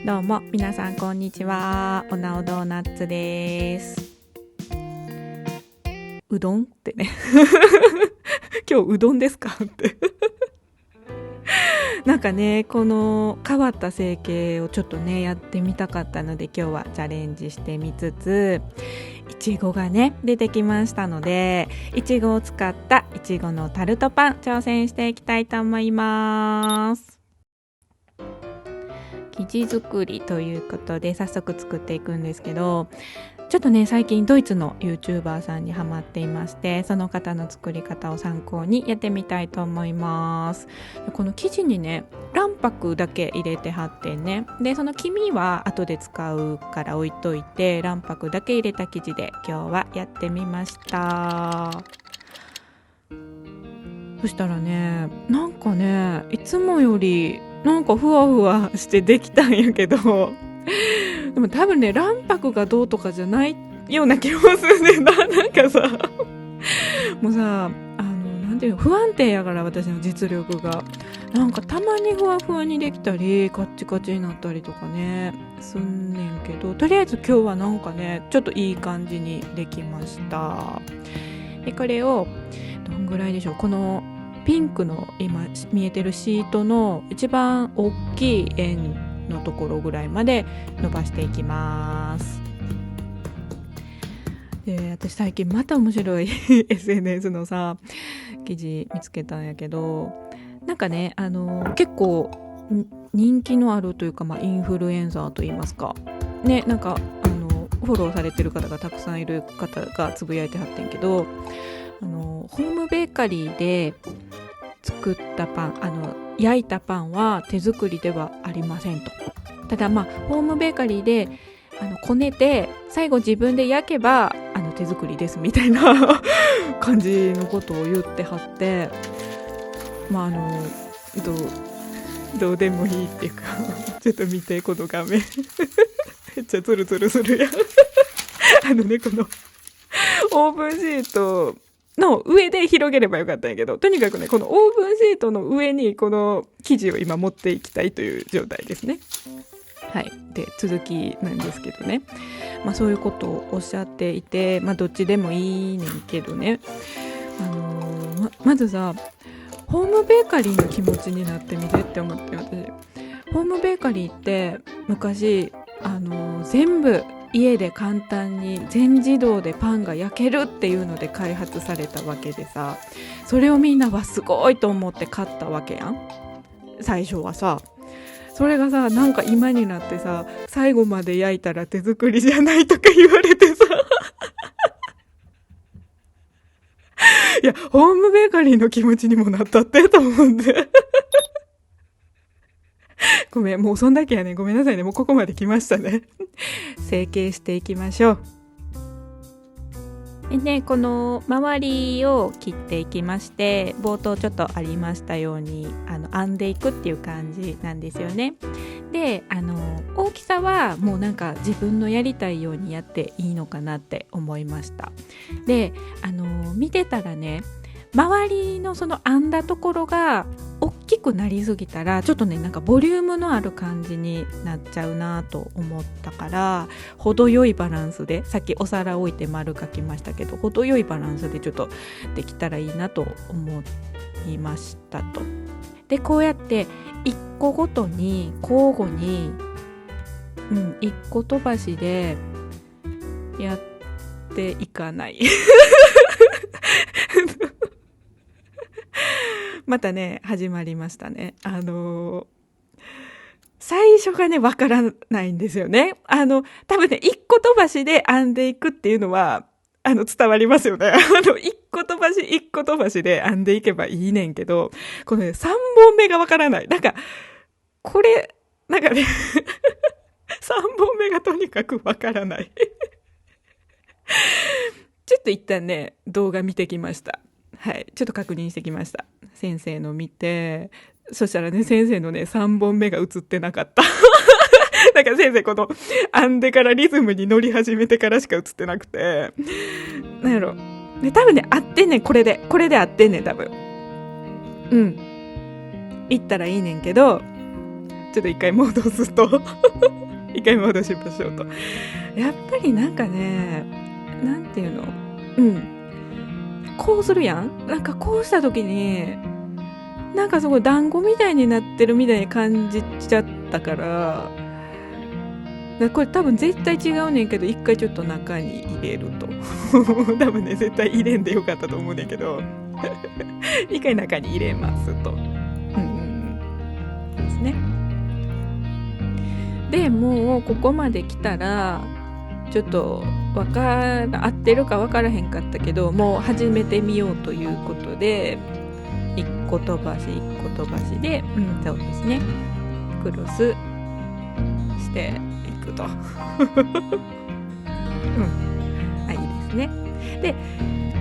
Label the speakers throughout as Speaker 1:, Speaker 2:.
Speaker 1: どうも皆さんこんにちは。おなおドーナッツです。うどんってね今日うどんですかってなんかね、この変わった整形をちょっとねやってみたかったので、今日はチャレンジしてみつつ、いちごがね出てきましたので、いちごを使ったいちごのタルトパン挑戦していきたいと思います。生地作りということで早速作っていくんですけど、ちょっとね最近ドイツの YouTuber さんにハマっていまして、その方の作り方を参考にやってみたいと思います。この生地にね卵白だけ入れて貼ってね、でその黄身は後で使うから置いといて、卵白だけ入れた生地で今日はやってみました。そしたらね、なんかねいつもよりなんかふわふわしてできたんやけどでも多分ね卵白がどうとかじゃないような気もするねなんかさもうさ、なんていうの、不安定やから、私の実力がなんかたまにふわふわにできたりカッチカチになったりとかねすんねんけど、とりあえず今日はなんかねちょっといい感じにできました。でこれをどんぐらいでしょう、このピンクの今見えてるシートの一番大きい円のところぐらいまで伸ばしていきます。で私最近また面白いSNS のさ記事見つけたんやけど、なんかね結構人気のあるというか、インフルエンサーといいますかね、なんかフォローされてる方がたくさんいる方がつぶやいてはってんけど、ホームベーカリーで作ったパン、焼いたパンは手作りではありませんと。ただホームベーカリーでこねて最後自分で焼けば手作りですみたいな感じのことを言ってはって、どうでもいいっていうかちょっと見てこの画面めっちゃツルツルするやんこのオーブンシートの上で広げればよかったんやけど、とにかくねこのオーブンシートの上にこの生地を今持っていきたいという状態ですね。はい、で続きなんですけどね、そういうことをおっしゃっていて、どっちでもいいねんけどね、まずさホームベーカリーの気持ちになってみてって思って、私ホームベーカリーって昔全部家で簡単に全自動でパンが焼けるっていうので開発されたわけでさ、それをみんなはすごいと思って買ったわけやん最初はさ。それがさなんか今になってさ、最後まで焼いたら手作りじゃないとか言われてさいやホームベーカリーの気持ちにもなったってと思ってごめん、もうそんだけやね、ごめんなさいね、もうここまで来ましたね成形していきましょう。でね、この周りを切っていきまして、冒頭ちょっとありましたように編んでいくっていう感じなんですよね。で大きさはもうなんか自分のやりたいようにやっていいのかなって思いました。で見てたらね、周りのその編んだところが大きくなりすぎたらちょっとねなんかボリュームのある感じになっちゃうなと思ったから、程よいバランスで、さっきお皿置いて丸書きましたけど、程よいバランスでちょっとできたらいいなと思いましたと。でこうやって1個ごとに交互に、1個飛ばしでやっていかないまたね始まりましたね。最初がねわからないんですよね。多分ね一個飛ばしで編んでいくっていうのは伝わりますよね。一個飛ばし一個飛ばしで編んでいけばいいねんけど、このね3本目がわからない。なんかこれなんかね3本目がとにかくわからないちょっと一旦ね動画見てきました。はい、ちょっと確認してきました。先生の見て、そしたらね先生のね3本目が映ってなかったなんか先生この編んでからリズムに乗り始めてからしか映ってなくて、なんやろね、多分ね合ってんねん、これで合ってんねん多分。いったらいいねんけど、ちょっと一回戻すと一回戻しましょうと。やっぱりなんかね、なんていうの、こうするやん。なんかこうした時になんかすごい団子みたいになってるみたいに感じちゃったから、これ多分絶対違うねんけど、一回ちょっと中に入れると多分ね絶対入れんでよかったと思うねんけど一回中に入れますと。ですね。でもうここまで来たらちょっと合ってるか分からへんかったけど、もう始めてみようということで1個飛ばし1個飛ばしで、そうですね、クロスしていくといいですね。で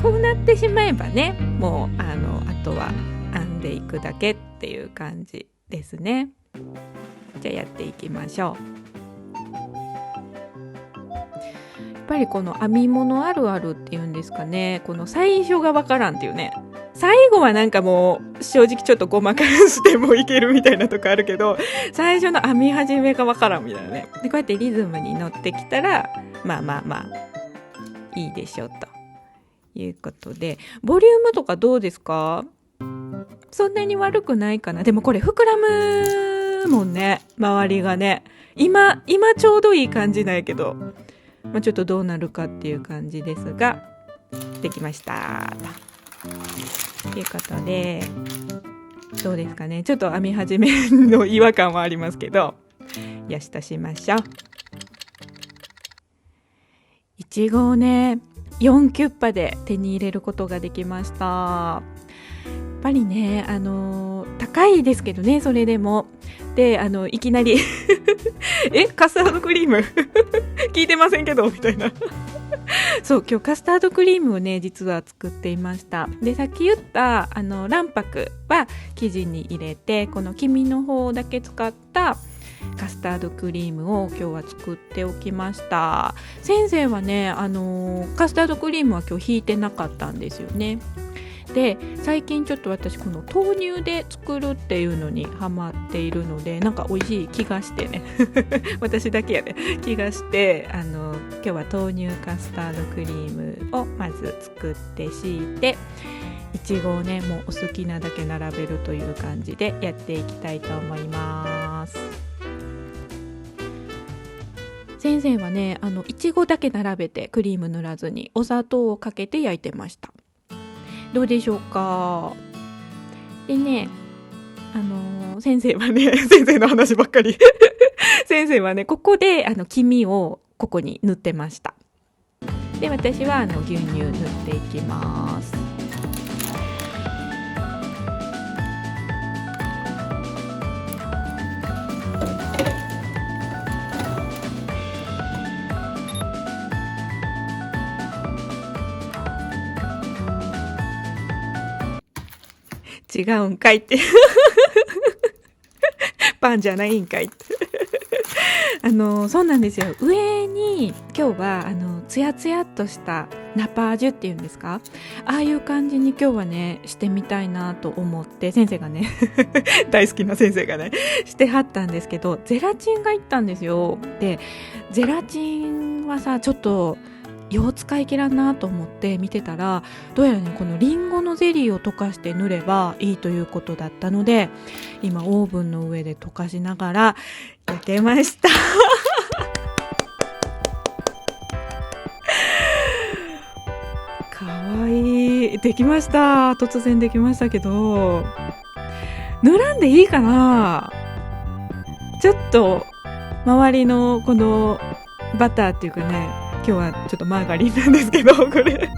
Speaker 1: こうなってしまえばね、もうあとは編んでいくだけっていう感じですね。じゃあやっていきましょう。やっぱりこの編み物あるあるっていうんですかね、この最初がわからんっていうね。最後はなんかもう正直ちょっとごまかしてもいけるみたいなとこあるけど、最初の編み始めがわからんみたいなね。でこうやってリズムに乗ってきたらまあいいでしょうということで、ボリュームとかどうですか？そんなに悪くないかな。でもこれ膨らむもんね、周りがね。今ちょうどいい感じなんやけど、ちょっとどうなるかっていう感じですが、できましたということで、どうですかね。ちょっと編み始めの違和感はありますけど、よしとしましょう。いちごをね4キュッパで手に入れることができました。やっぱりね、高いですけどね、それでも。でいきなりカスタードクリーム聞いてませんけどみたいなそう今日カスタードクリームをね実は作っていました。でさっき言った卵白は生地に入れて、この黄身の方だけ使ったカスタードクリームを今日は作っておきました。先生はねカスタードクリームは今日引いてなかったんですよね。で最近ちょっと私この豆乳で作るっていうのにハマっているので、なんか美味しい気がしてね私だけやね気がして、今日は豆乳カスタードクリームをまず作って敷いて、いちごをねもうお好きなだけ並べるという感じでやっていきたいと思います。先生はねいちごだけ並べてクリーム塗らずにお砂糖をかけて焼いてました。どうでしょうか。でね先生はね先生の話ばっかり先生はねここで黄身をここに塗ってました。で私は牛乳塗っていきます。違うんかいってパンじゃないんかいってそうなんですよ。上に今日はツヤツヤっとしたナパージュっていうんですか、ああいう感じに今日はねしてみたいなと思って、先生がね大好きな先生がねしてはったんですけど、ゼラチンがいったんですよ。でゼラチンはさちょっとよう使い切らんなと思って見てたら、どうやらねこのリンゴのゼリーを溶かして塗ればいいということだったので、今オーブンの上で溶かしながら焼けましたかわいい、できました。突然できましたけど、塗らんでいいかな。ちょっと周りのこのバターっていうかね、今日はちょっとマーガリンなんですけどこれ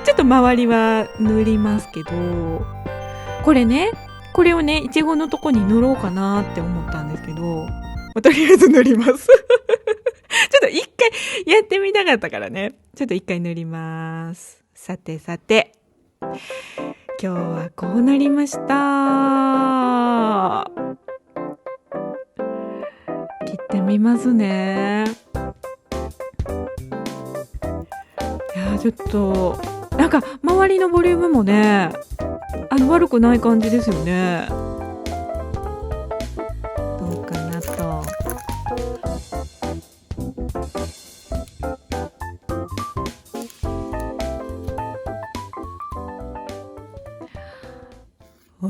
Speaker 1: ちょっと周りは塗りますけど、これをねいちごのとこに塗ろうかなって思ったんですけど、とりあえず塗りますちょっと一回やってみたかったからね、ちょっと一回塗ります。さてさて今日はこうなりました。切ってみますね。ちょっとなんか周りのボリュームもね悪くない感じですよね。どうかな。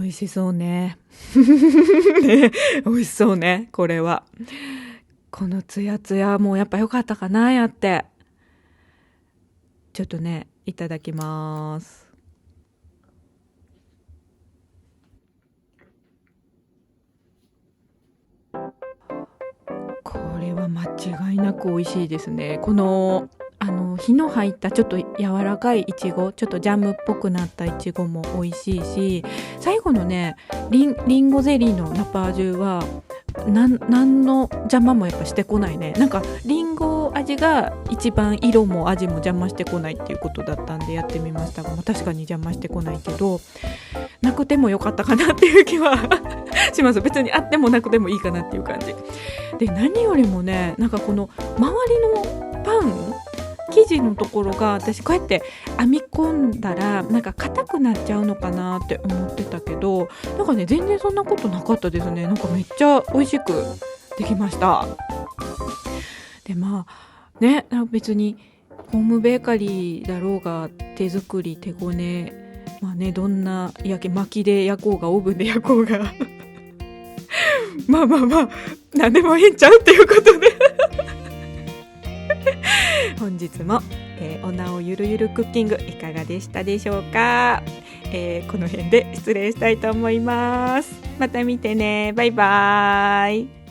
Speaker 1: 美味しそうね。ね、美味しそうね、これは。このツヤツヤもやっぱ良かったかな、やって。ちょっとね、いただきます。これは間違いなく美味しいですね。この火の入ったちょっと柔らかいいちご、ちょっとジャムっぽくなったいちごも美味しいし、最後のねリンゴゼリーのナパージュは何の邪魔もやっぱしてこないね。なんかリンゴ味が一番色も味も邪魔してこないっていうことだったんでやってみましたが、確かに邪魔してこないけど、なくてもよかったかなっていう気はします。別にあってもなくてもいいかなっていう感じで、何よりもね、なんかこの周りのパン生地のところが、私こうやって編み込んだらなんか硬くなっちゃうのかなって思ってたけど、なんかね全然そんなことなかったですね。なんかめっちゃ美味しくできました。でまあね、別にホームベーカリーだろうが手作り手ごね、まあね、どんな巻きで焼こうがオーブンで焼こうがまあ何でもいいんちゃうっていうことで本日も、おなおゆるゆるクッキングいかがでしたでしょうか。この辺で失礼したいと思います。また見てね。バイバーイ。